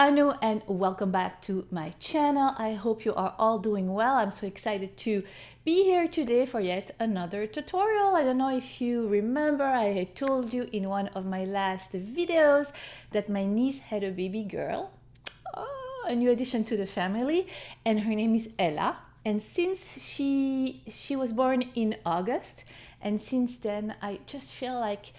Annoo and welcome back to my channel. I hope you are all doing well. I'm so excited to be here today for yet another tutorial. I don't know if you remember, I had told you in one of my last videos that my niece had a baby girl, a new addition to the family, and her name is Ella. And since she was born in August, and since then I just feel like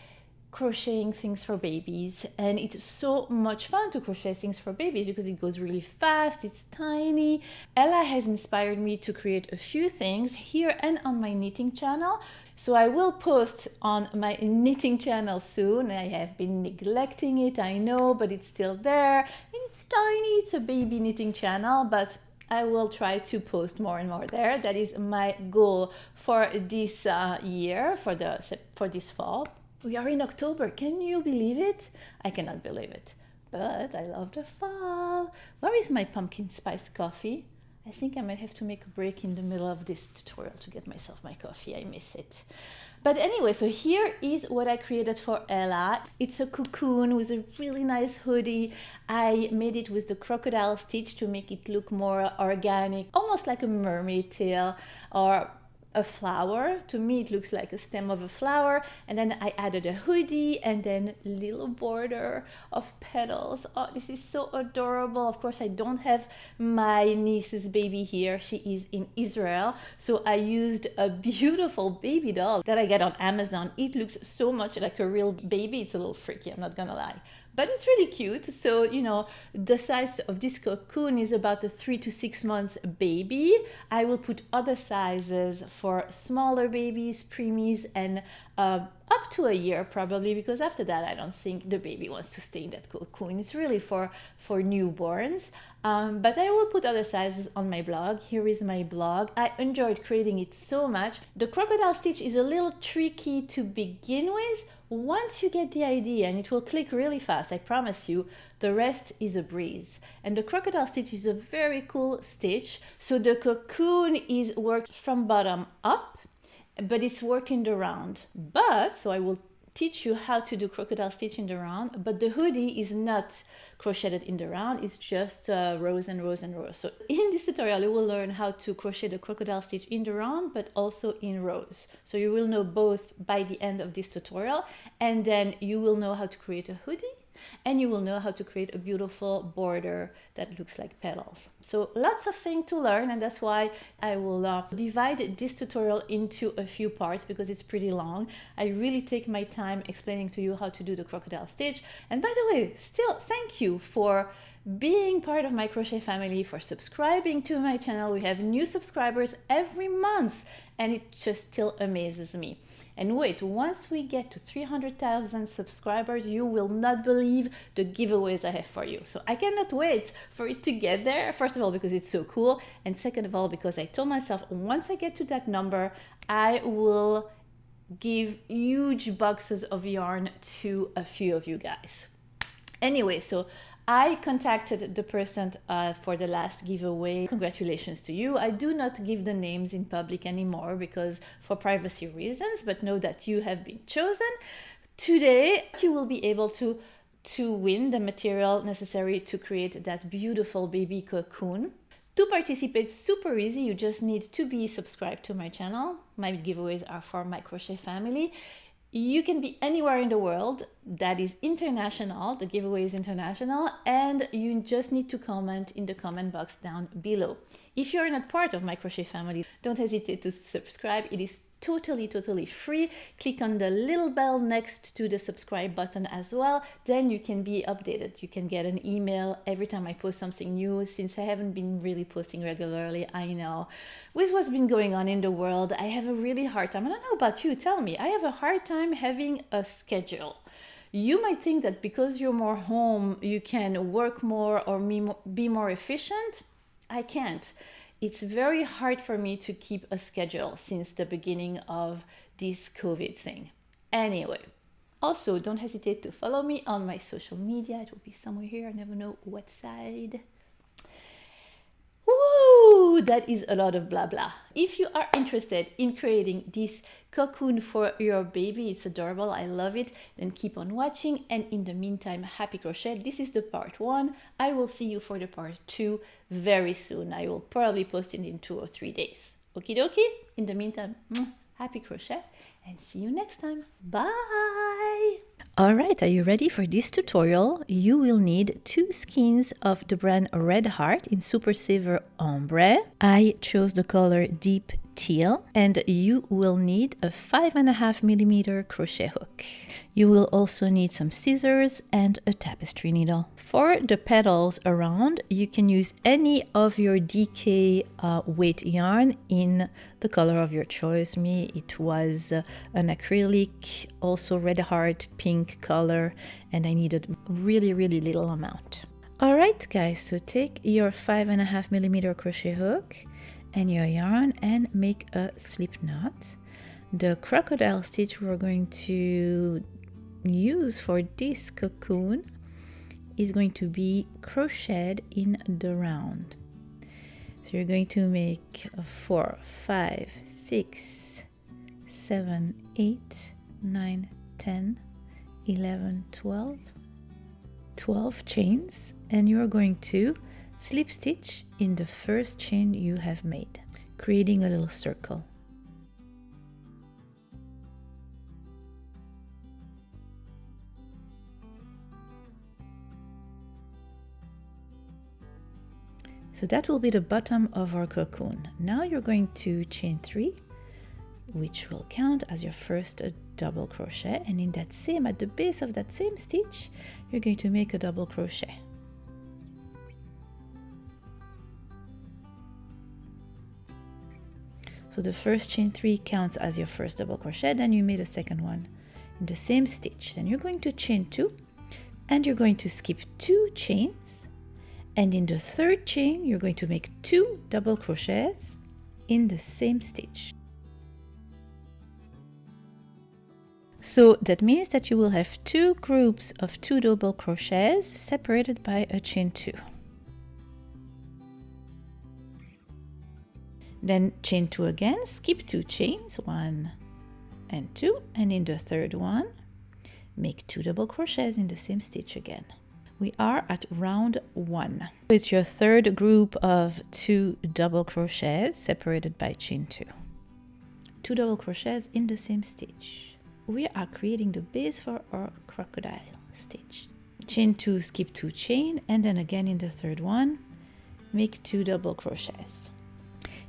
crocheting things for babies, and it's so much fun to crochet things for babies because it goes really fast, it's tiny. Ella has inspired me to create a few things here and on my knitting channel, so I will post on my knitting channel soon. I have been neglecting it, I know, but it's still there and it's tiny. It's a baby knitting channel, but I will try to post more and more there. That is my goal for this year, for this fall. We are in October, can you believe it? I cannot believe it, but I love the fall. Where is my pumpkin spice coffee? I think I might have to make a break in the middle of this tutorial to get myself my coffee, I miss it. But anyway, so here is what I created for Ella. It's a cocoon with a really nice hoodie. I made it with the crocodile stitch to make it look more organic, almost like a mermaid tail or a flower. To me it looks like a stem of a flower, and then I added a hoodie and then little border of petals. Oh, this is so adorable. Of course I don't have my niece's baby here, she is in Israel, so I used a beautiful baby doll that I got on Amazon. It looks so much like a real baby. It's a little freaky, I'm not gonna lie, but it's really cute. So, you know, the size of this cocoon is about a 3 to 6 months baby. I will put other sizes for smaller babies, preemies, and up to a year probably, because after that I don't think the baby wants to stay in that cocoon. It's really for newborns. But I will put other sizes on my blog. Here is my blog. I enjoyed creating it so much. The crocodile stitch is a little tricky to begin with. Once you get the idea, and it will click really fast, I promise you, the rest is a breeze. And the crocodile stitch is a very cool stitch. So the cocoon is worked from bottom up, but it's worked in the round. So I will teach you how to do crocodile stitch in the round, but the hoodie is not crocheted in the round, it's just rows and rows and rows. So in this tutorial you will learn how to crochet the crocodile stitch in the round, but also in rows. So you will know both by the end of this tutorial, and then you will know how to create a hoodie, and you will know how to create a beautiful border that looks like petals. So lots of things to learn, and that's why I will divide this tutorial into a few parts, because it's pretty long. I really take my time explaining to you how to do the crocodile stitch. And by the way, still thank you for being part of my crochet family, for subscribing to my channel. We have new subscribers every month, and it just still amazes me. And wait, once we get to 300,000 subscribers, you will not believe the giveaways I have for you. So I cannot wait for it to get there. First of all, because it's so cool, and second of all, because I told myself once I get to that number, I will give huge boxes of yarn to a few of you guys. Anyway, so I contacted the person for the last giveaway. Congratulations to you. I do not give the names in public anymore because for privacy reasons, but know that you have been chosen. Today, you will be able to win the material necessary to create that beautiful baby cocoon. To participate, super easy. You just need to be subscribed to my channel. My giveaways are for my crochet family. You can be anywhere in the world. That is international. The giveaway is international, and you just need to comment in the comment box down below. If you're not part of my crochet family, don't hesitate to subscribe. It is totally free. Click on the little bell next to the subscribe button as well. Then you can be updated. You can get an email every time I post something new. Since I haven't been really posting regularly, I know with what's been going on in the world, I have a really hard time. I don't know about you, tell me. I have a hard time having a schedule. You might think that because you're more home, you can work more or be more efficient. I can't. It's very hard for me to keep a schedule since the beginning of this COVID thing. Anyway, also don't hesitate to follow me on my social media. It will be somewhere here. I never know what side. Woo! Woo! That is a lot of blah blah. If you are interested in creating this cocoon for your baby, it's adorable, I love it, then keep on watching. And in the meantime, happy crochet. This is the part 1. I will see you for the part 2 very soon. I will probably post it in 2 or 3 days. Okie dokie. In the meantime, happy crochet and see you next time. Bye! Alright, are you ready for this tutorial? You will need 2 skeins of the brand Red Heart in Super Silver Ombre. I chose the color Deep Teal, and you will need a 5.5mm crochet hook. You will also need some scissors and a tapestry needle. For the petals around, you can use any of your DK weight yarn in the color of your choice. Me, it was an acrylic, also Red Heart pink color, and I needed really little amount. Alright guys, so take your 5.5mm crochet hook and your yarn and make a slip knot. The crocodile stitch we're going to use for this cocoon is going to be crocheted in the round. So you're going to make 4, 5, 6, 7, 8, 9, 10, 11, 12 chains, and you're going to slip stitch in the first chain you have made, creating a little circle. So that will be the bottom of our cocoon. Now you're going to chain 3, which will count as your first double crochet, and in that same, at the base of that same stitch, you're going to make a double crochet. So the first chain 3 counts as your first double crochet, then you made a second one in the same stitch. Then you're going to chain 2, and you're going to skip 2 chains, and in the third chain you're going to make 2 double crochets in the same stitch. So that means that you will have 2 groups of 2 double crochets separated by a chain 2. Then chain 2 again, skip 2 chains, 1 and 2, and in the third one make 2 double crochets in the same stitch again. We are at round 1. It's your third group of 2 double crochets separated by chain 2. 2 double crochets in the same stitch. We are creating the base for our crocodile stitch. Chain 2, skip 2 chain, and then again in the third one make 2 double crochets.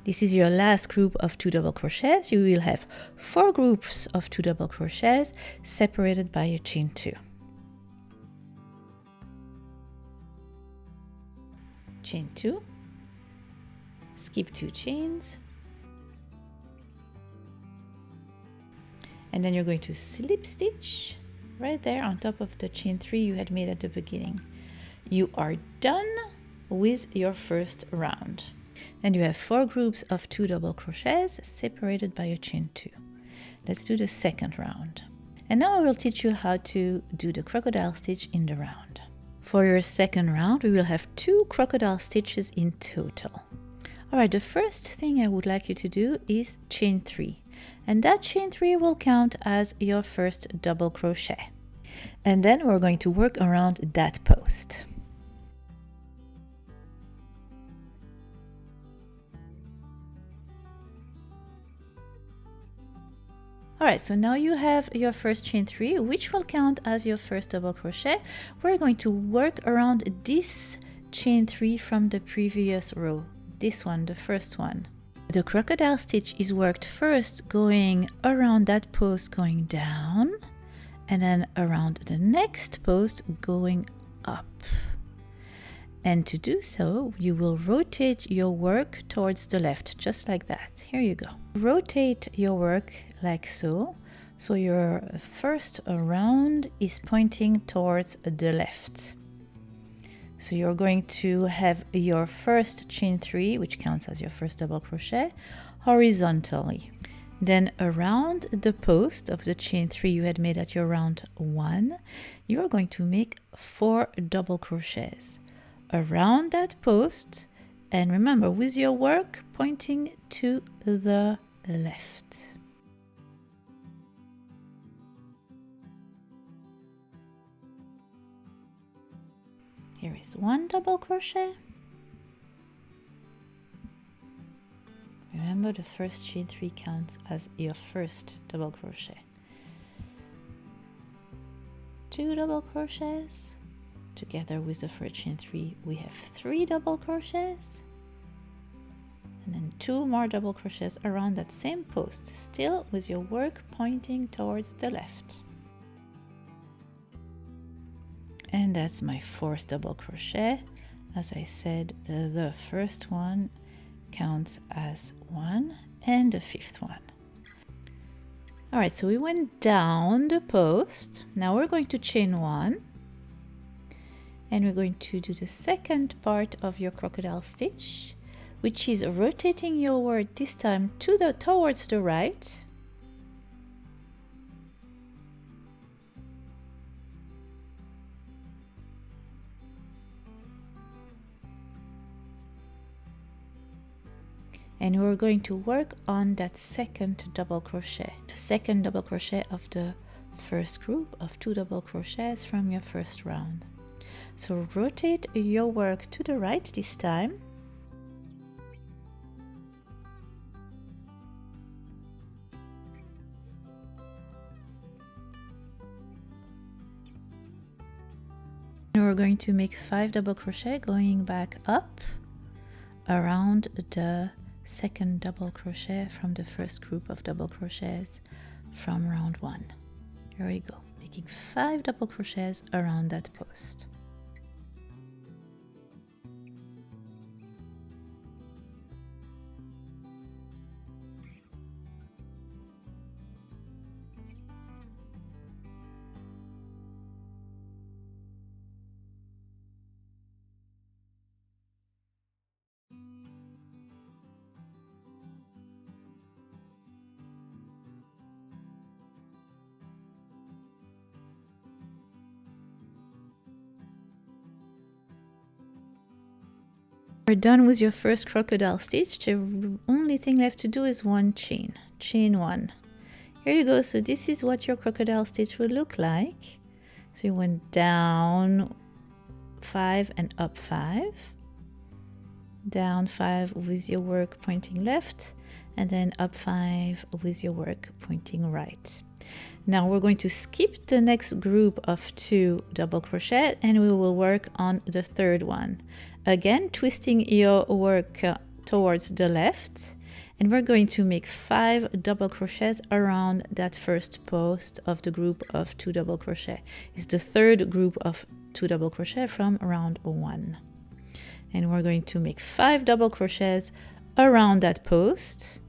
This is your last group of 2 double crochets. You will have 4 groups of 2 double crochets separated by a chain 2. Chain 2, skip 2 chains, and then you're going to slip stitch right there on top of the chain 3 you had made at the beginning. You are done with your first round, and you have 4 groups of 2 double crochets separated by a chain 2. Let's do the second round, and now I will teach you how to do the crocodile stitch in the round. For your second round, we will have 2 crocodile stitches in total. Alright, the first thing I would like you to do is chain 3. And that chain 3 will count as your first double crochet. And then we're going to work around that post. Alright, so now you have your first chain 3, which will count as your first double crochet. We're going to work around this chain 3 from the previous row. This one, the first one. The crocodile stitch is worked first going around that post going down, and then around the next post going up. And to do so, you will rotate your work towards the left, just like that. Here you go. Rotate your work like so. So your first round is pointing towards the left. So you're going to have your first chain 3, which counts as your first double crochet, horizontally. Then around the post of the chain 3 you had made at your round 1, you are going to make 4 double crochets around that post And remember, with your work pointing to the left. Here is one double crochet. Remember, the first chain 3 counts as your first double crochet. 2 double crochets. Together with the first chain 3, we have 3 double crochets. And then 2 more double crochets around that same post, still with your work pointing towards the left. And that's my 4th double crochet. As I said, the first one counts as 1 and the 5th one. All right, so we went down the post. Now we're going to chain 1 and we're going to do the second part of your crocodile stitch, which is rotating your work this time towards the right. And we're going to work on that second double crochet, the second double crochet of the first group of 2 double crochets from your first round. So rotate your work to the right this time. And we're going to make 5 double crochet going back up around the second double crochet from the first group of double crochets from round 1. Here we go, making 5 double crochets around that post. You're done with your first crocodile stitch. The only thing left to do is one chain. Chain 1. Here you go. So this is what your crocodile stitch would look like. So you went down 5 and up 5. Down 5 with your work pointing left, and then up 5 with your work pointing right. Now we're going to skip the next group of 2 double crochet and we will work on the third one. Again, twisting your work towards the left, and we're going to make 5 double crochets around that first post of the group of 2 double crochet. It's the third group of 2 double crochet from round 1. And we're going to make 5 double crochets around that post.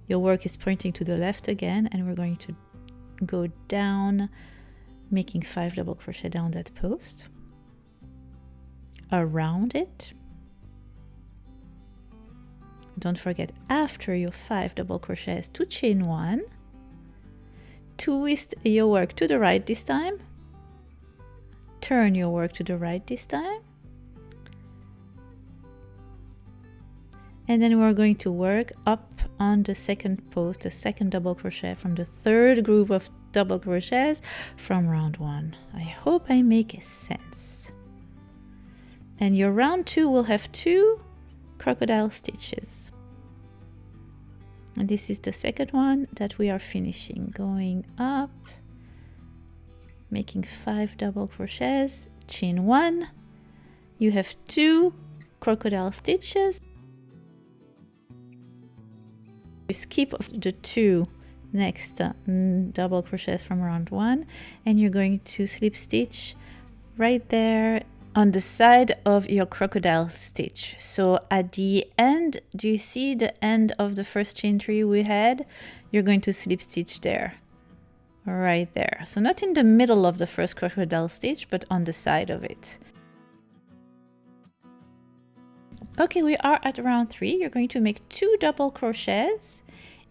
Your work is pointing to the left again, and we're going to go down, making 5 double crochet down that post, around it. Don't forget, after your 5 double crochets, to chain 1, twist your work to the right this time, turn your work to the right this time, and then we're going to work up on the second post, the second double crochet from the third group of double crochets from round 1. I hope I make sense. And your round 2 will have 2 crocodile stitches. And this is the second one that we are finishing. Going up, making 5 double crochets, chain 1. You have 2 crocodile stitches. You skip the 2 next double crochets from round 1, and you're going to slip stitch right there on the side of your crocodile stitch. So at the end, do you see the end of the first chain 3 we had? You're going to slip stitch there, right there. So not in the middle of the first crocodile stitch, but on the side of it. Okay, we are at round 3. You're going to make 2 double crochets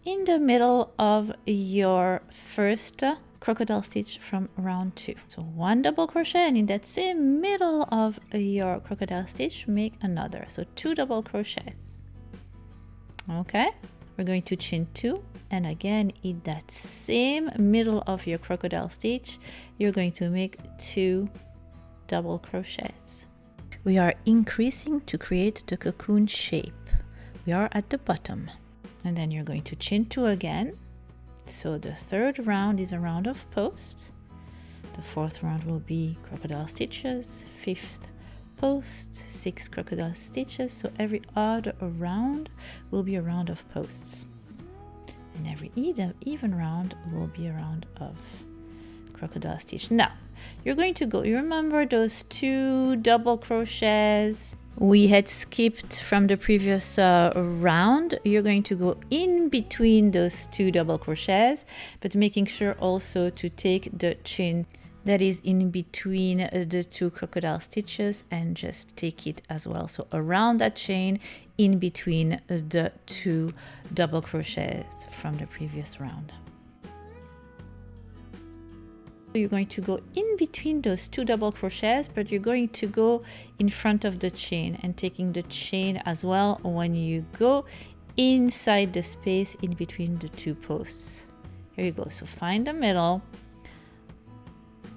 in the middle of your first crocodile stitch from round 2. So 1 double crochet, and in that same middle of your crocodile stitch make another, so 2 double crochets. Okay, we're going to chain 2, and again in that same middle of your crocodile stitch you're going to make 2 double crochets. We are increasing to create the cocoon shape. We are at the bottom, and then you're going to chain 2 again. So the third round is a round of post, the fourth round will be crocodile stitches, fifth post, 6 crocodile stitches, so every other round will be a round of posts, and every even round will be a round of crocodile stitch. Now you're going to go, you remember those 2 double crochets we had skipped from the previous round? You're going to go in between those 2 double crochets, but making sure also to take the chain that is in between the 2 crocodile stitches and just take it as well. So around that chain in between the 2 double crochets from the previous round. You're going to go in between those 2 double crochets, but you're going to go in front of the chain and taking the chain as well when you go inside the space in between the 2 posts. Here you go. So find the middle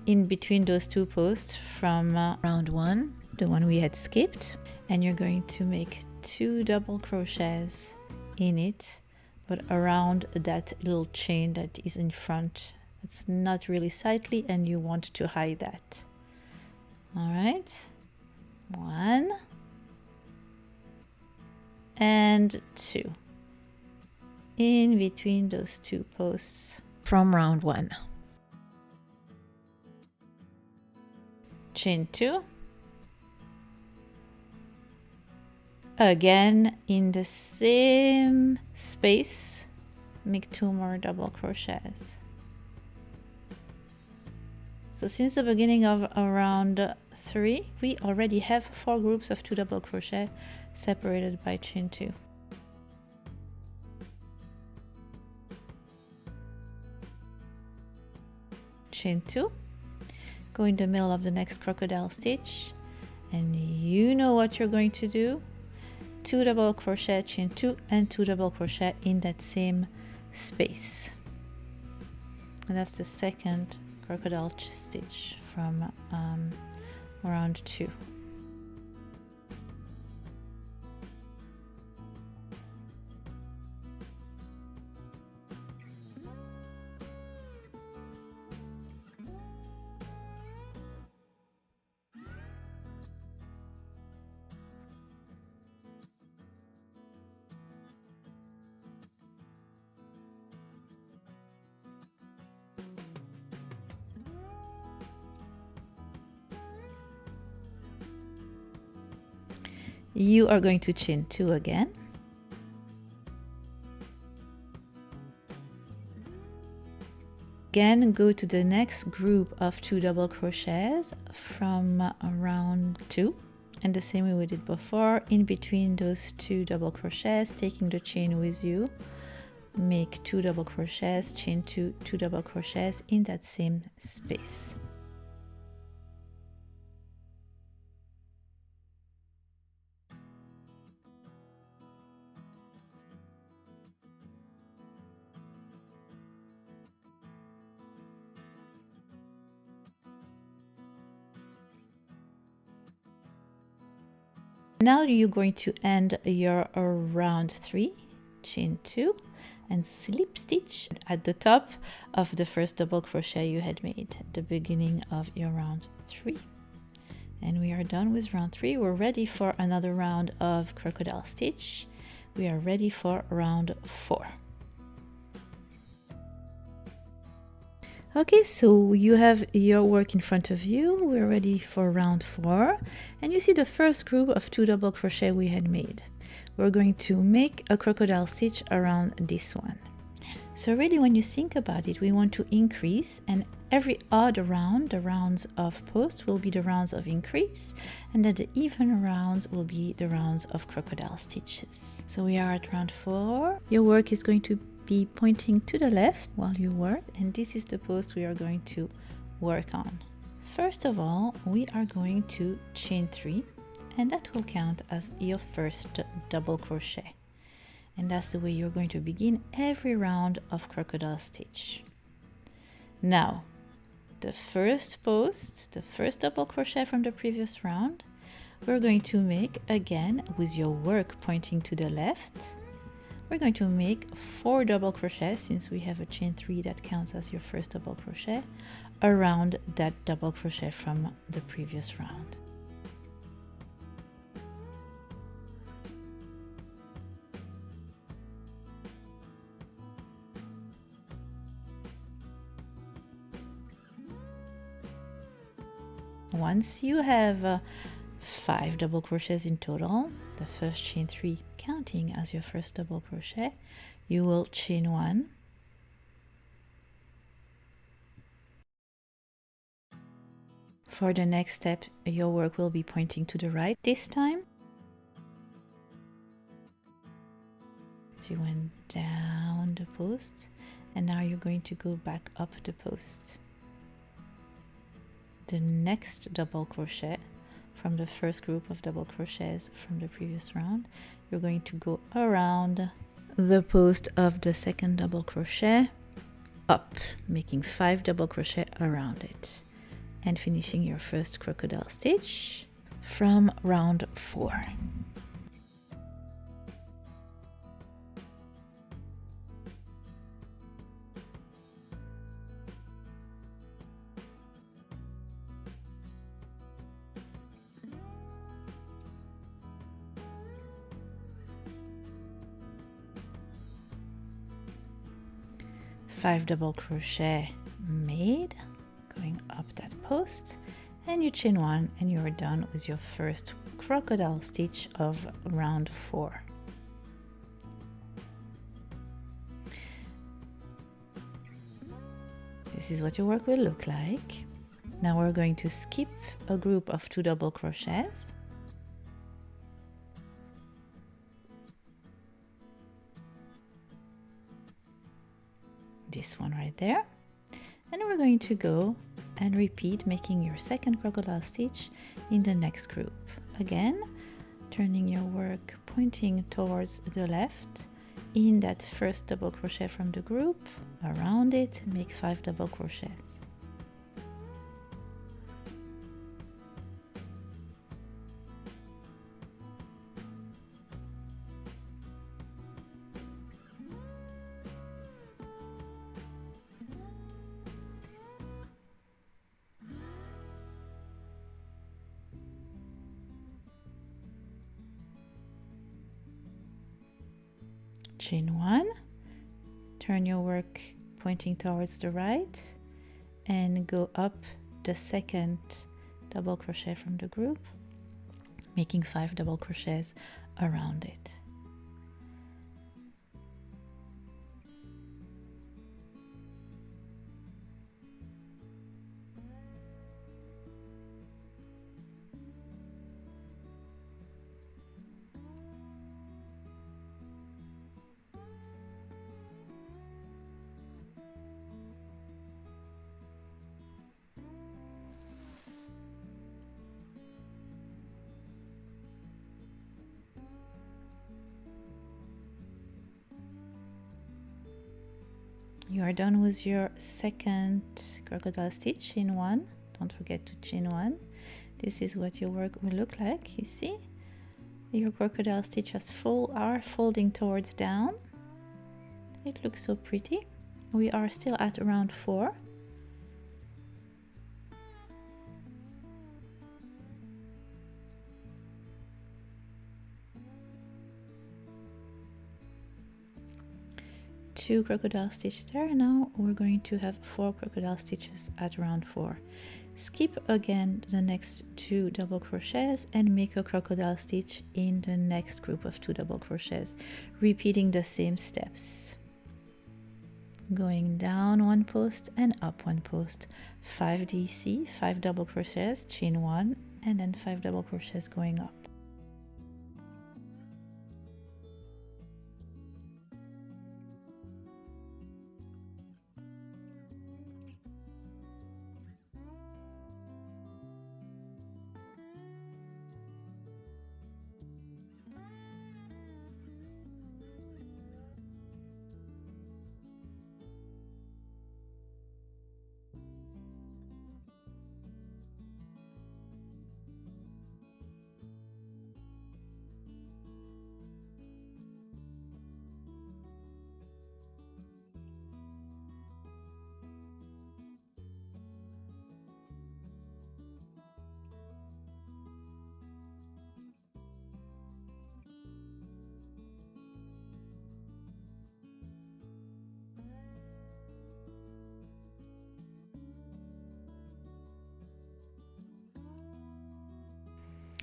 in between those 2 posts from round 1, the one we had skipped, and you're going to make 2 double crochets in it, but around that little chain that is in front. It's not really sightly and you want to hide that. All right, 1 and 2 in between those 2 posts from round 1. Chain 2, again in the same space make 2 more double crochets. So since the beginning of round 3 we already have 4 groups of 2 double crochet separated by chain 2. Chain 2, go in the middle of the next crocodile stitch, and you know what you're going to do. 2 double crochet, chain 2 and 2 double crochet in that same space, and that's the second crocodile stitch from round 2. You are going to chain 2 again. Again, go to the next group of 2 double crochets from round 2. And the same way we did before, in between those 2 double crochets, taking the chain with you, make 2 double crochets, chain 2, 2 double crochets in that same space. Now you're going to end your round 3, chain 2 and slip stitch at the top of the first double crochet you had made at the beginning of your round 3. And we are done with round 3. We're ready for another round of crocodile stitch. We are ready for round 4. Okay, so you have your work in front of you. We're ready for round 4, and you see the first group of 2 double crochet we had made. We're going to make a crocodile stitch around this one. So really, when you think about it, we want to increase, and every odd round, the rounds of post, will be the rounds of increase, and then the even rounds will be the rounds of crocodile stitches. So we are at round 4. Your work is going to be pointing to the left while you work, and this is the post we are going to work on. First of all, we are going to chain 3, and that will count as your first double crochet. And that's the way you're going to begin every round of crocodile stitch. Now, the first post, the first double crochet from the previous round, we're going to make again with your work pointing to the left. We're going to make 4 double crochets, since we have a chain 3 that counts as your first double crochet, around that double crochet from the previous round. Once you have 5 double crochets in total, the first chain 3 counting as your first double crochet, you will chain 1, for the next step your work will be pointing to the right this time. So you went down the post, and now you're going to go back up the post. The next double crochet from the first group of double crochets from the previous round, you're going to go around the post of the second double crochet, up, making 5 double crochet around it, and finishing your first crocodile stitch from round 4. Five double crochet made, going up that post, and you chain 1, and you're done with your first crocodile stitch of round 4. This is what your work will look like. Now we're going to skip a group of 2 double crochets. This one right there, and we're going to go and repeat, making your second crocodile stitch in the next group. Again, turning your work pointing towards the left in that first double crochet from the group, around it, make 5 double crochets. Chain 1, turn your work pointing towards the right, and go up the second double crochet from the group, making 5 double crochets around it. You are done with your second crocodile stitch, chain 1. Don't forget to chain 1. This is what your work will look like. You see, your crocodile stitches are folding towards down. It looks so pretty. We are still at round 4. Two crocodile stitches there. Now we're going to have 4 crocodile stitches at round 4. Skip again the next 2 double crochets and make a crocodile stitch in the next group of 2 double crochets, repeating the same steps. Going down 1 post and up 1 post, 5 DC, 5 double crochets, chain 1, and then 5 double crochets going up.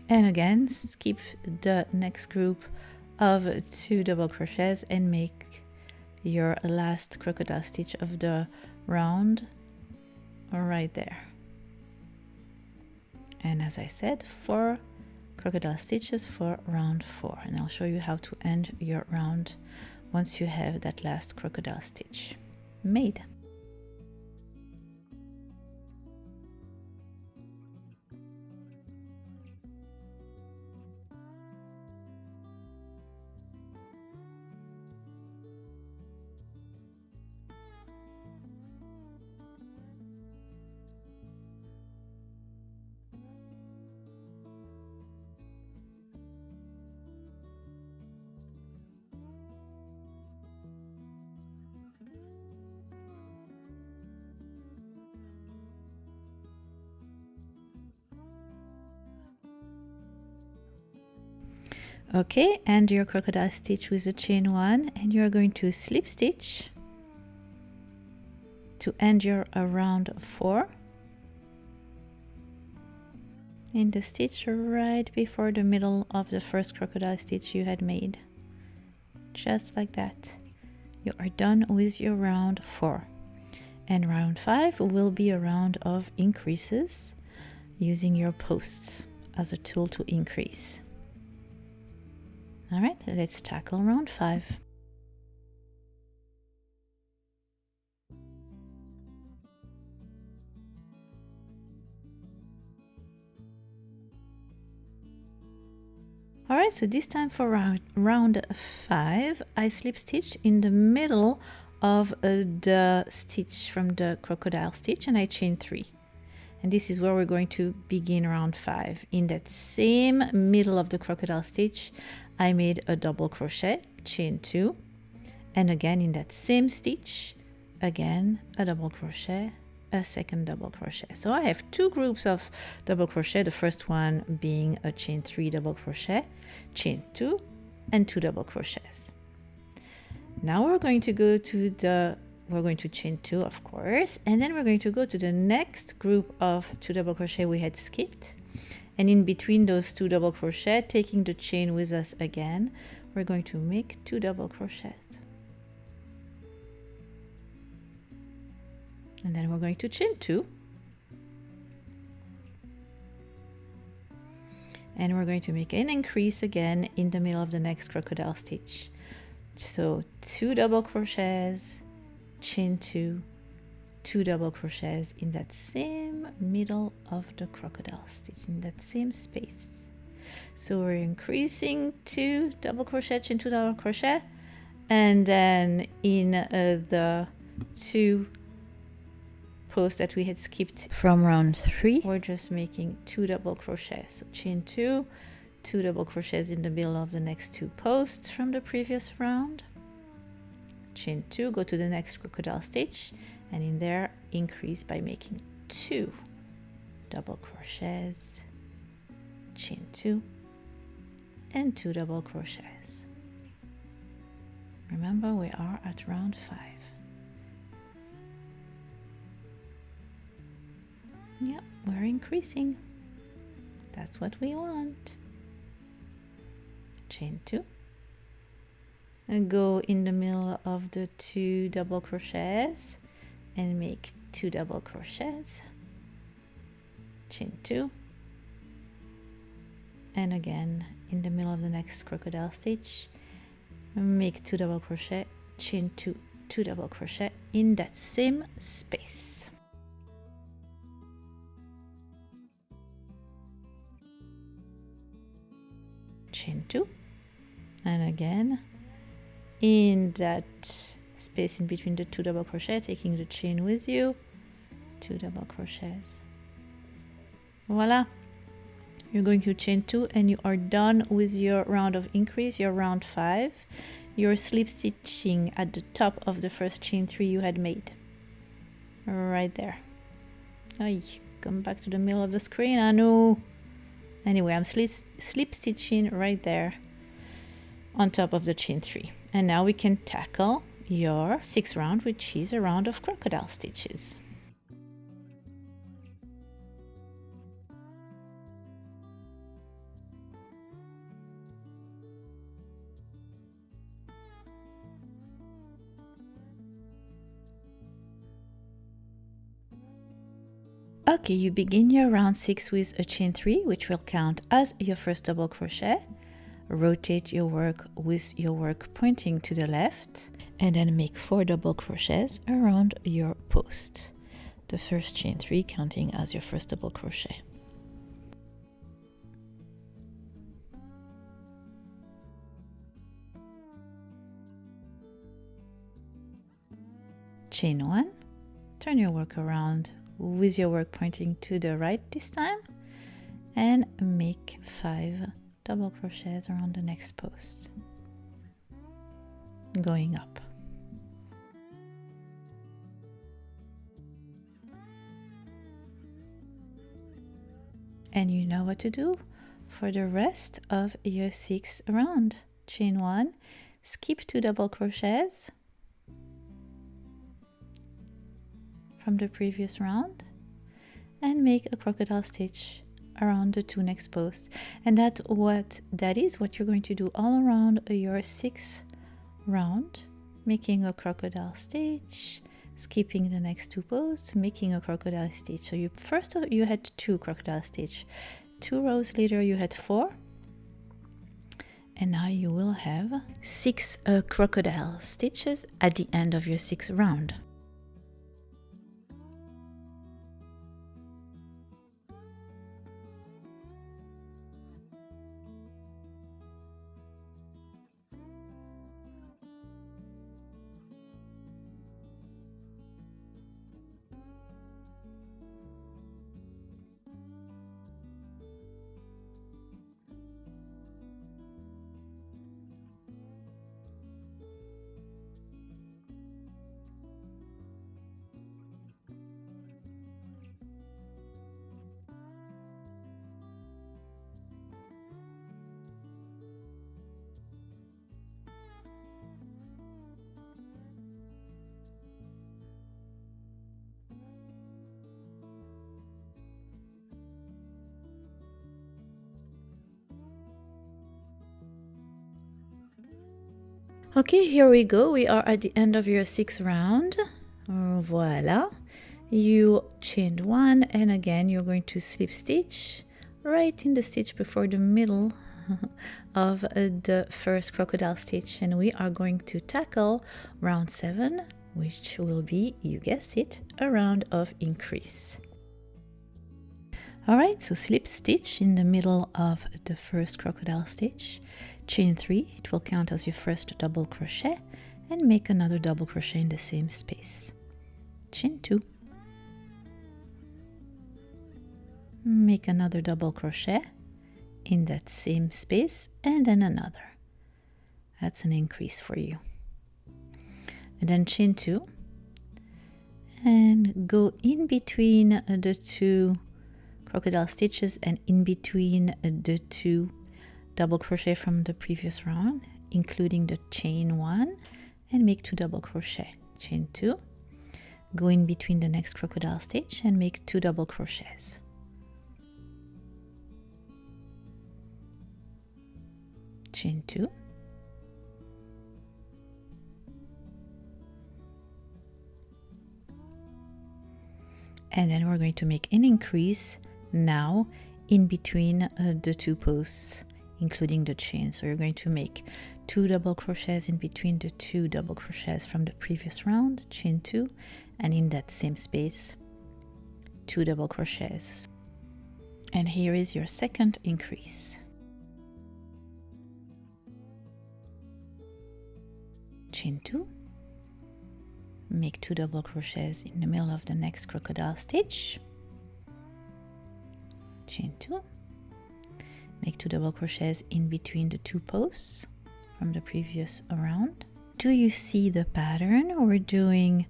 And again, skip the next group of 2 double crochets and make your last crocodile stitch of the round right there. And as I said, 4 crocodile stitches for round 4, and I'll show you how to end your round once you have that last crocodile stitch made. Okay, end your crocodile stitch with a chain 1, and you're going to slip stitch to end your round 4 in the stitch right before the middle of the first crocodile stitch you had made. Just like that. You are done with your round 4. And round 5 will be a round of increases using your posts as a tool to increase. All right, let's tackle round 5. All right, so this time for round 5, I slip stitch in the middle of the stitch from the crocodile stitch, and I chain 3. And this is where we're going to begin round 5. In that same middle of the crocodile stitch, I made a double crochet, chain 2, and again in that same stitch, again a double crochet, a second double crochet. So I have 2 groups of double crochet, the first one being a chain 3 double crochet, chain 2, and 2 double crochets. Now we're going to go to we're going to chain 2, of course, and then we're going to go to the next group of 2 double crochet we had skipped. And in between those 2 double crochet, taking the chain with us again, we're going to make 2 double crochets. And then we're going to chain 2. And we're going to make an increase again in the middle of the next crocodile stitch. So 2 double crochets, chain 2, 2 double crochets in that same middle of the crocodile stitch, in that same space. So we're increasing 2 double crochet, chain 2 double crochet, and then in the 2 posts that we had skipped from round 3, we're just making 2 double crochets. So chain 2, 2 double crochets in the middle of the next 2 posts from the previous round, chain 2, go to the next crocodile stitch, and in there increase by making 2 double crochets, chain 2, and 2 double crochets. Remember, we are at round 5. Yeah, we're increasing. That's what we want. Chain 2, and go in the middle of the 2 double crochets and make 2 double crochets, chain 2, and again in the middle of the next crocodile stitch, make 2 double crochet, chain 2, 2 double crochet in that same space. Chain 2, and again in that space in between the 2 double crochet, taking the chain with you, 2 double crochets. Voila, you're going to chain 2 and you are done with your round of increase, your round 5. You're slip stitching at the top of the first chain 3 you had made, right there. Ay, come back to the middle of the screen, Annoo. Anyway, I'm slip stitching right there on top of the chain 3. And now we can tackle your 6th round, which is a round of crocodile stitches. Okay, you begin your round 6 with a chain 3, which will count as your first double crochet. Rotate your work with your work pointing to the left, and then make 4 double crochets around your post. The first chain 3 counting as your first double crochet. Chain 1, turn your work around with your work pointing to the right this time, and make 5 double crochets around the next post, going up. And you know what to do for the rest of your 6th round. Chain 1, skip 2 double crochets from the previous round, and make a crocodile stitch around the 2 next posts. And that is what you're going to do all around your 6th round, making a crocodile stitch, skipping the next 2 posts, making a crocodile stitch. So you had 2 crocodile stitch, 2 rows later you had 4, and now you will have 6 crocodile stitches at the end of your 6th round. Okay, here we go. We are at the end of your 6th round. Voila. You chained 1, and again you're going to slip stitch right in the stitch before the middle of the first crocodile stitch, and we are going to tackle round 7, which will be, you guessed it, a round of increase. Alright, so slip stitch in the middle of the first crocodile stitch, chain 3, it will count as your first double crochet, and make another double crochet in the same space. Chain 2, make another double crochet in that same space, and then another. That's an increase for you. And then chain 2, and go in between the 2 crocodile stitches and in between the 2 double crochet from the previous round, including the chain 1, and make 2 double crochet. Chain 2, go in between the next crocodile stitch and make 2 double crochets. Chain 2, and then we're going to make an increase now in between the 2 posts, including the chain. So you're going to make 2 double crochets in between the 2 double crochets from the previous round, chain 2, and in that same space 2 double crochets. And here is your second increase. Chain 2, make 2 double crochets in the middle of the next crocodile stitch, chain 2, make 2 double crochets in between the 2 posts from the previous round. Do you see the pattern? We're doing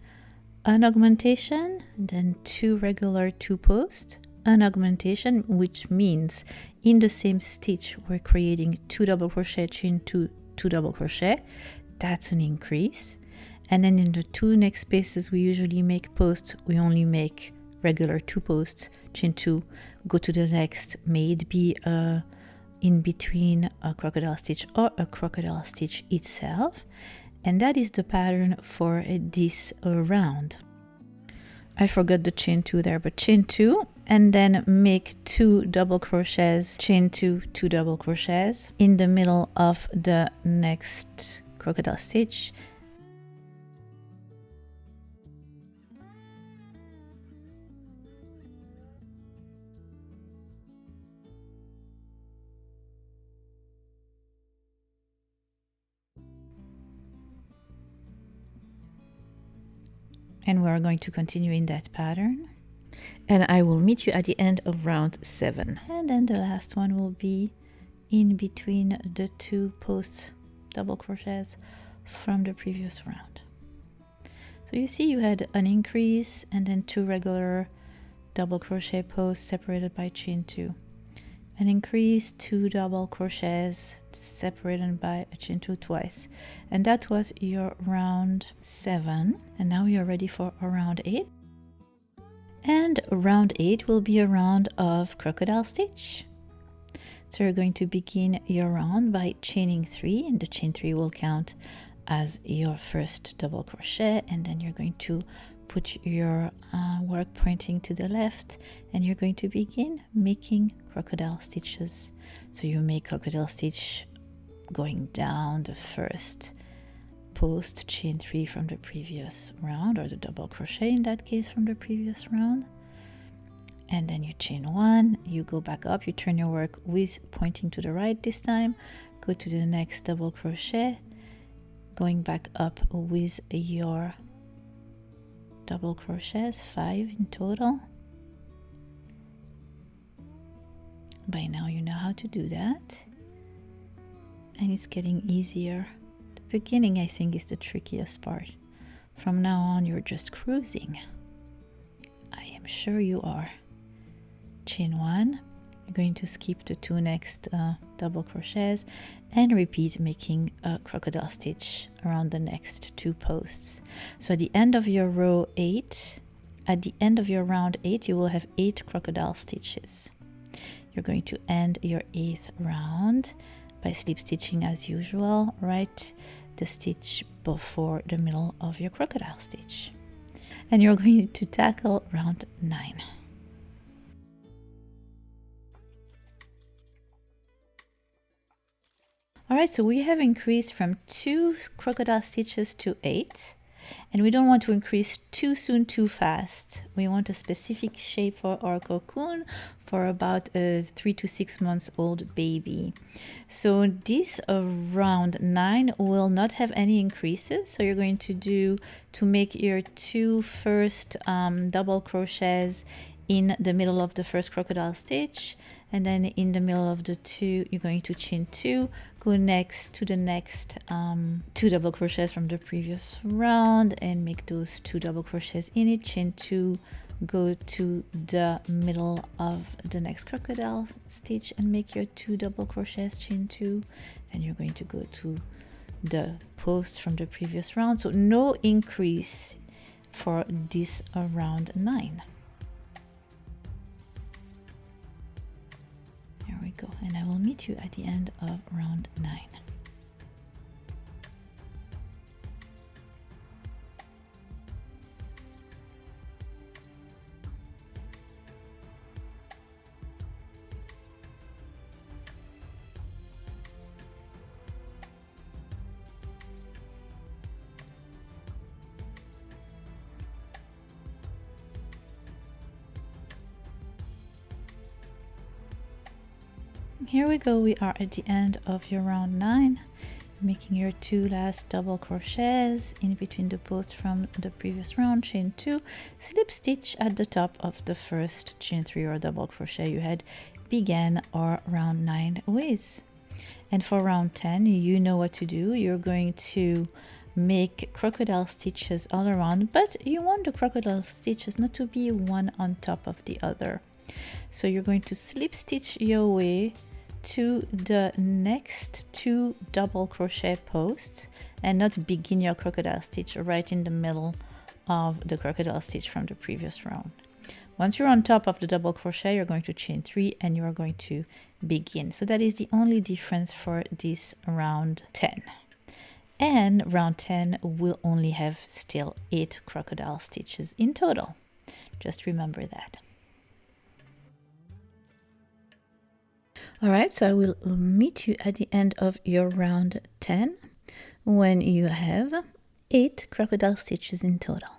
an augmentation, then 2 regular 2 posts, an augmentation, which means in the same stitch we're creating 2 double crochet, chain 2, 2 double crochet. That's an increase. And then in the 2 next spaces we usually make posts, we only make regular 2 posts, chain 2, go to the next, may it be in between a crocodile stitch or a crocodile stitch itself. And that is the pattern for this round. I forgot the chain 2 there, but chain 2, and then make 2 double crochets, chain 2, 2 double crochets in the middle of the next crocodile stitch. And we are going to continue in that pattern. And I will meet you at the end of round 7. And then the last one will be in between the 2 post double crochets from the previous round. So you see you had an increase and then 2 regular double crochet posts separated by chain 2. An increase, 2 double crochets separated by a chain 2 twice. And that was your round 7. And now we are ready for a round 8. And round 8 will be a round of crocodile stitch. So you're going to begin your round by chaining 3, and the chain 3 will count as your first double crochet, and then you're going to put your work pointing to the left, and you're going to begin making crocodile stitches. So you make crocodile stitch going down the first post, chain 3 from the previous round, or the double crochet in that case from the previous round, and then you chain 1, you go back up, you turn your work with pointing to the right this time, go to the next double crochet, going back up with your double crochets, 5 in total. By now you know how to do that, and it's getting easier. The beginning, I think, is the trickiest part. From now on you're just cruising. I am sure you are. Chain 1, you're going to skip the 2 next double crochets and repeat making a crocodile stitch around the next 2 posts. So at the end of your row 8, at the end of your round 8, you will have 8 crocodile stitches. You're going to end your 8th round by slip stitching as usual, right the stitch before the middle of your crocodile stitch. And you're going to tackle round 9. Alright, so we have increased from 2 crocodile stitches to 8, and we don't want to increase too soon, too fast. We want a specific shape for our cocoon for about a 3 to 6 months old baby. So this round 9 will not have any increases. So you're going to do, to make your 2 first double crochets in the middle of the first crocodile stitch, and then in the middle of the 2 you're going to chain 2, go next to the next 2 double crochets from the previous round and make those 2 double crochets in it, chain 2, go to the middle of the next crocodile stitch and make your 2 double crochets, chain 2, then you're going to go to the post from the previous round. So no increase for this round 9. There we go, and I will meet you at the end of round 9. Here we go, we are at the end of your round 9, making your 2 last double crochets in between the posts from the previous round, chain 2, slip stitch at the top of the first chain 3 or double crochet you had began our round 9 with. And for round 10, you know what to do. You're going to make crocodile stitches all around, but you want the crocodile stitches not to be one on top of the other. So you're going to slip stitch your way to the next 2 double crochet posts and not begin your crocodile stitch right in the middle of the crocodile stitch from the previous round. Once you're on top of the double crochet, you're going to chain 3 and you're going to begin. So that is the only difference for this round 10. And round 10 will only have still 8 crocodile stitches in total. Just remember that. All right, so I will meet you at the end of your round 10 when you have 8 crocodile stitches in total.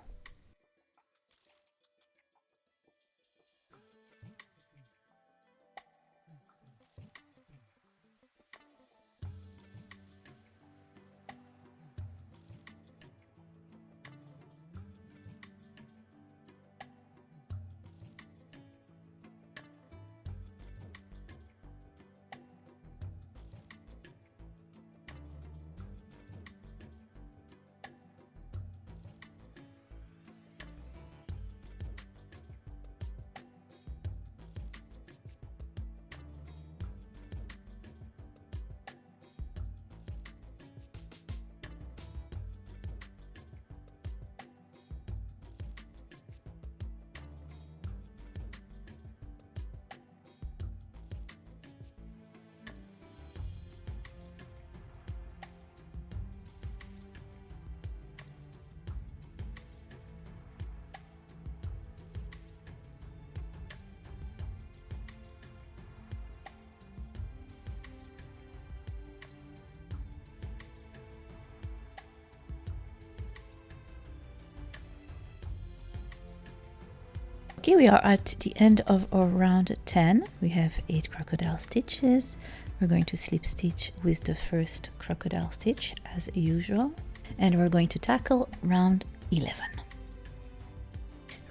Okay, we are at the end of our round 10. We have 8 crocodile stitches. We're going to slip stitch with the first crocodile stitch as usual, and we're going to tackle round 11.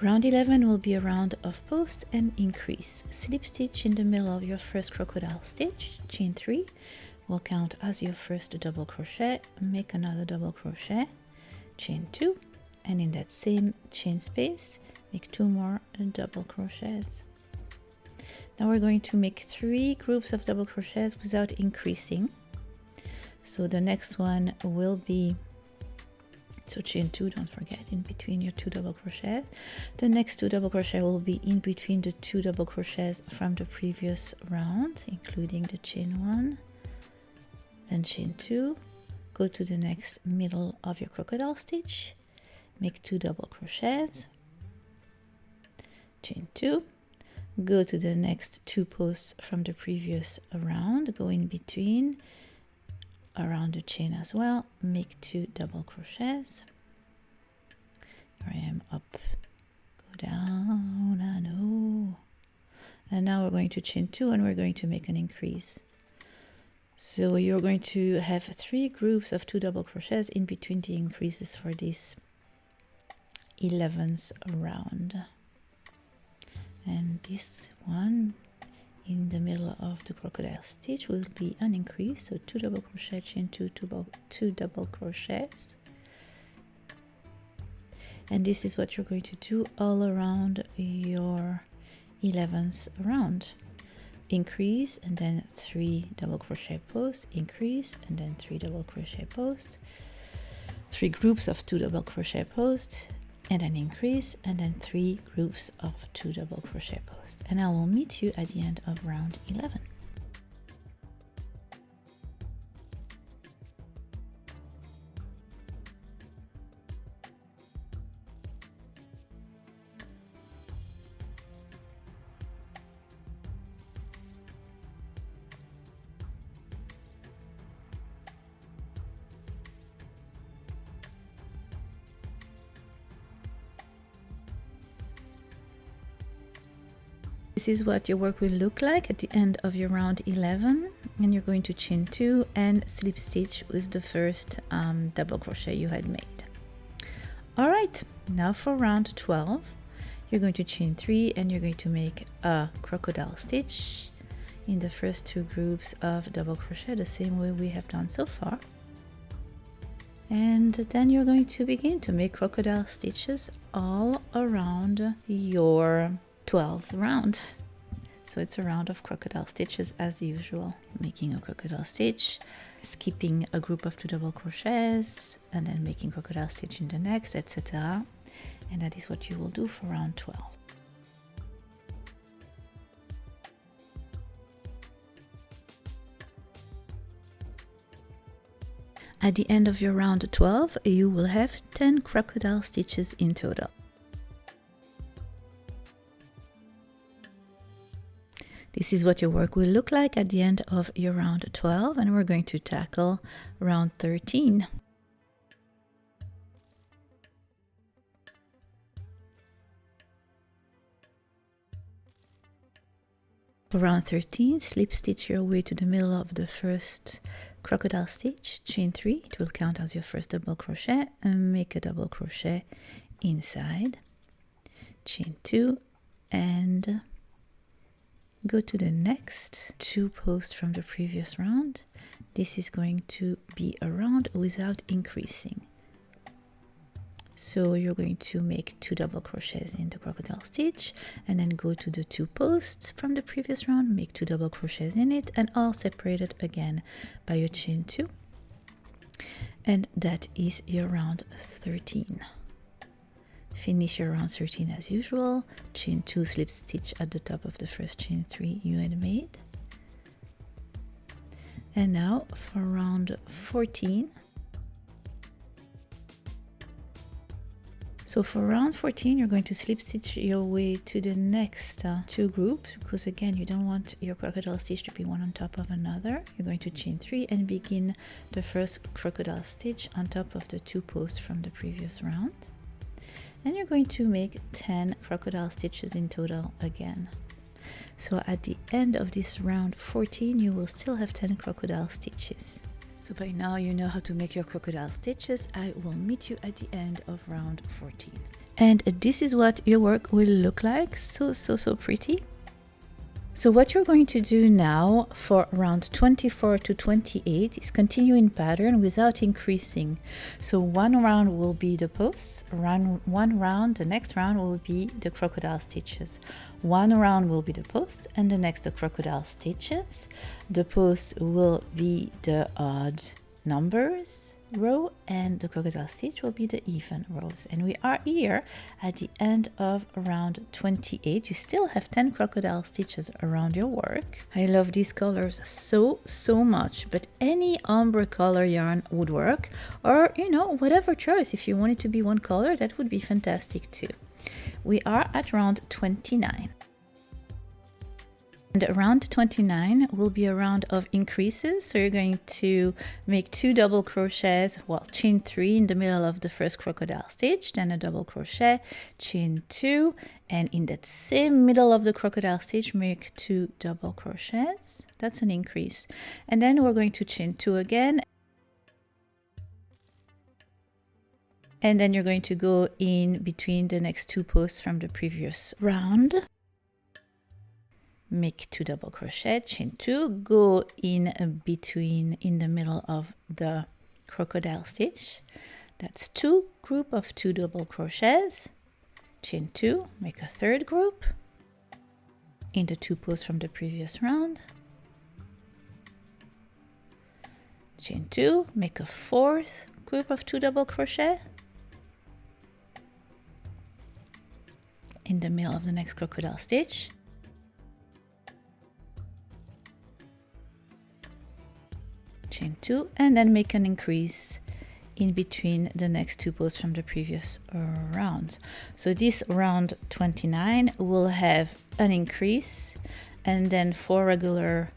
Round 11 will be a round of post and increase. Slip stitch in the middle of your first crocodile stitch, chain 3 will count as your first double crochet, make another double crochet, chain 2, and in that same chain space make 2 more double crochets. Now we're going to make 3 groups of double crochets without increasing. So the next one will be, so chain 2, don't forget, in between your 2 double crochets. The next 2 double crochet will be in between the 2 double crochets from the previous round, including the chain 1, then chain 2, go to the next middle of your crocodile stitch, make 2 double crochets, chain 2, go to the next 2 posts from the previous round, go in between around the chain as well, make 2 double crochets. Here I am, up, go down, Annoo. And now we're going to chain 2 and we're going to make an increase. So you're going to have 3 groups of 2 double crochets in between the increases for this 11th round. And this one in the middle of the crocodile stitch will be an increase, so 2 double crochet, chain 2, 2 double crochets. And this is what you're going to do all around your 11th round. Increase and then 3 double crochet post, increase and then 3 double crochet post, 3 groups of 2 double crochet post, and then increase and then 3 groups of 2 double crochet post. And I will meet you at the end of round 11. This is what your work will look like at the end of your round 11, and you're going to chain 2 and slip stitch with the first double crochet you had made. All right, now for round 12, you're going to chain 3 and you're going to make a crocodile stitch in the first 2 groups of double crochet, the same way we have done so far. And then you're going to begin to make crocodile stitches all around your 12th round. So it's a round of crocodile stitches as usual, making a crocodile stitch, skipping a group of 2 double crochets, and then making crocodile stitch in the next, etc. And that is what you will do for round 12. At the end of your round 12, you will have 10 crocodile stitches in total. This is what your work will look like at the end of your round 12, and we're going to tackle round 13. For round 13, slip stitch your way to the middle of the first crocodile stitch, chain 3, it will count as your first double crochet, and make a double crochet inside, chain 2, and go to the next 2 posts from the previous round. This is going to be a round without increasing. So you're going to make 2 double crochets in the crocodile stitch, and then go to the 2 posts from the previous round, make 2 double crochets in it, and all separated again by your chain 2. And that is your round 13. Finish your round 13 as usual, chain 2, slip stitch at the top of the first chain 3 you had made. And now for round 14. So for round 14, you're going to slip stitch your way to the next 2 groups, because again, you don't want your crocodile stitch to be one on top of another. You're going to chain 3 and begin the first crocodile stitch on top of the 2 posts from the previous round. And you're going to make 10 crocodile stitches in total again. So at the end of this round 14, you will still have 10 crocodile stitches. So by now you know how to make your crocodile stitches. I will meet you at the end of round 14. And this is what your work will look like. So pretty. So what you're going to do now for round 24 to 28 is continue in pattern without increasing. So one round will be the posts, one round, the next round will be the crocodile stitches. One round will be the post, and the next the crocodile stitches. The post will be the odd numbers row, and the crocodile stitch will be the even rows. And we are here at the end of round 28. You still have 10 crocodile stitches around your work. I love these colors so much, but any ombre color yarn would work, or whatever choice. If you want it to be one color, that would be fantastic too. We are at round 29. And round 29 will be a round of increases. So you're going to make 2 double crochets, chain 3 in the middle of the first crocodile stitch, then a double crochet, chain 2, and in that same middle of the crocodile stitch, make 2 double crochets. That's an increase. And then we're going to chain 2 again. And then you're going to go in between the next 2 posts from the previous round. Make 2 double crochet, chain 2, go in between in the middle of the crocodile stitch. That's 2 group of 2 double crochets, chain 2, make a 3rd group in the 2 posts from the previous round, chain 2, make a 4th group of 2 double crochet in the middle of the next crocodile stitch. Chain 2, and then make an increase in between the next 2 posts from the previous round. So this round 29 will have an increase and then 4 regular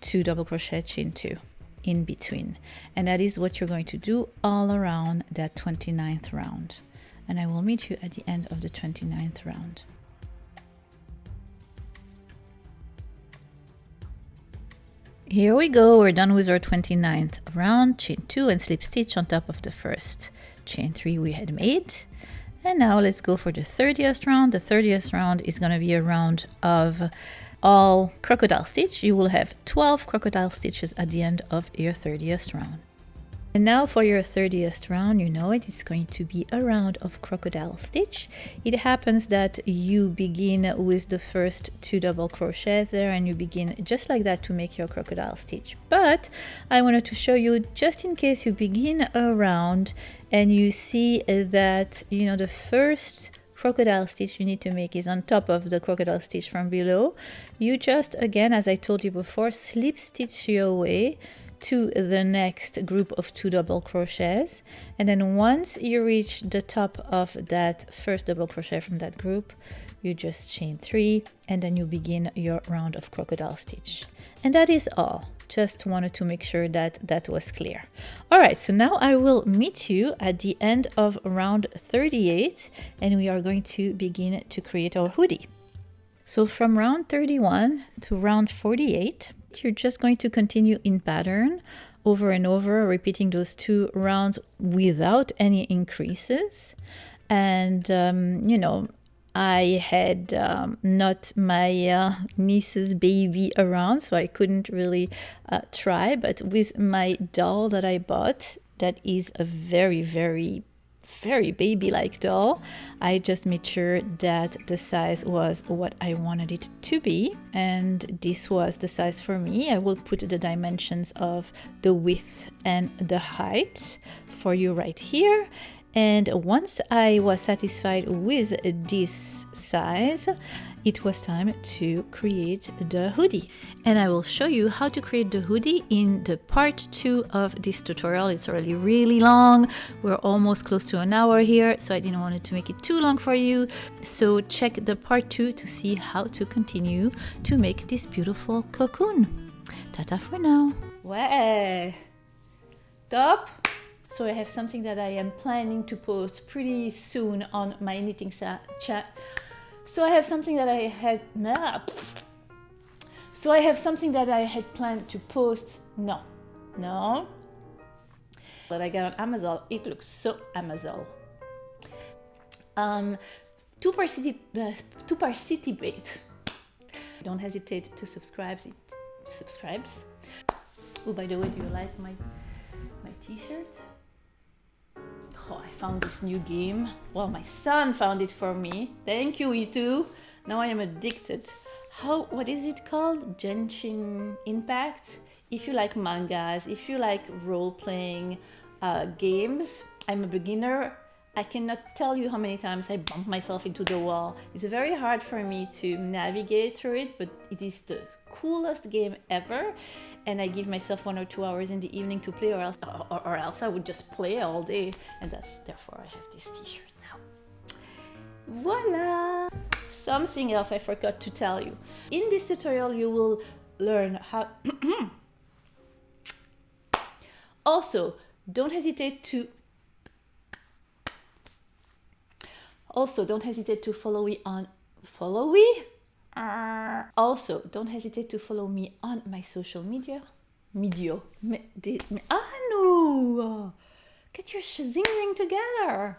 2 double crochet, chain 2 in between, and that is what you're going to do all around that 29th round. And I will meet you at the end of the 29th round. Here we go, we're done with our 29th round, chain 2 and slip stitch on top of the first chain 3 we had made. And now let's go for the 30th round. The 30th round is going to be a round of all crocodile stitch. You will have 12 crocodile stitches at the end of your 30th round. And now for your 30th round, it's going to be a round of crocodile stitch. It happens that you begin with the first 2 double crochets there, and you begin just like that to make your crocodile stitch. But I wanted to show you, just in case you begin a round and you see that, the first crocodile stitch you need to make is on top of the crocodile stitch from below. You just, again, as I told you before, slip stitch your way to the next group of 2 double crochets, and then once you reach the top of that first double crochet from that group, you just chain 3 and then you begin your round of crocodile stitch. And that is all. Just wanted to make sure that that was clear. All right, so now I will meet you at the end of round 38 and we are going to begin to create our hoodie. So from round 31 to round 48, you're just going to continue in pattern over and over, repeating those 2 rounds without any increases. And, you know, I had not my niece's baby around, so I couldn't really try. But with my doll that I bought, that is a very, very baby-like doll, I just made sure that the size was what I wanted it to be, and this was the size for me. I will put the dimensions of the width and the height for you right here. And once I was satisfied with this size, it was time to create the hoodie. And I will show you how to create the hoodie in the part 2 of this tutorial. It's already really long. We're almost close to an hour here, so I didn't want it to make it too long for you. So check the part 2 to see how to continue to make this beautiful cocoon. Ta-ta for now. Ouais. Top. So I have something that I am planning to post pretty soon on my knitting chat. So I have something that I had planned to post. No. That I got on Amazon. It looks so Amazon. To participate. Don't hesitate to subscribe. It subscribes. Oh, by the way, do you like my t-shirt? Oh, I found this new game. Well, my son found it for me. Thank you, E2. Now I am addicted. What is it called? Genshin Impact? If you like mangas, if you like role-playing games, I'm a beginner. I cannot tell you how many times I bump myself into the wall. It's very hard for me to navigate through it, but it is the coolest game ever. And I give myself 1 or 2 hours in the evening to play, or else I would just play all day. And therefore I have this t-shirt now. Voila! Something else I forgot to tell you. In this tutorial, you will learn how... Also, don't hesitate to follow me on my social media. Annoo! Get your shazing together.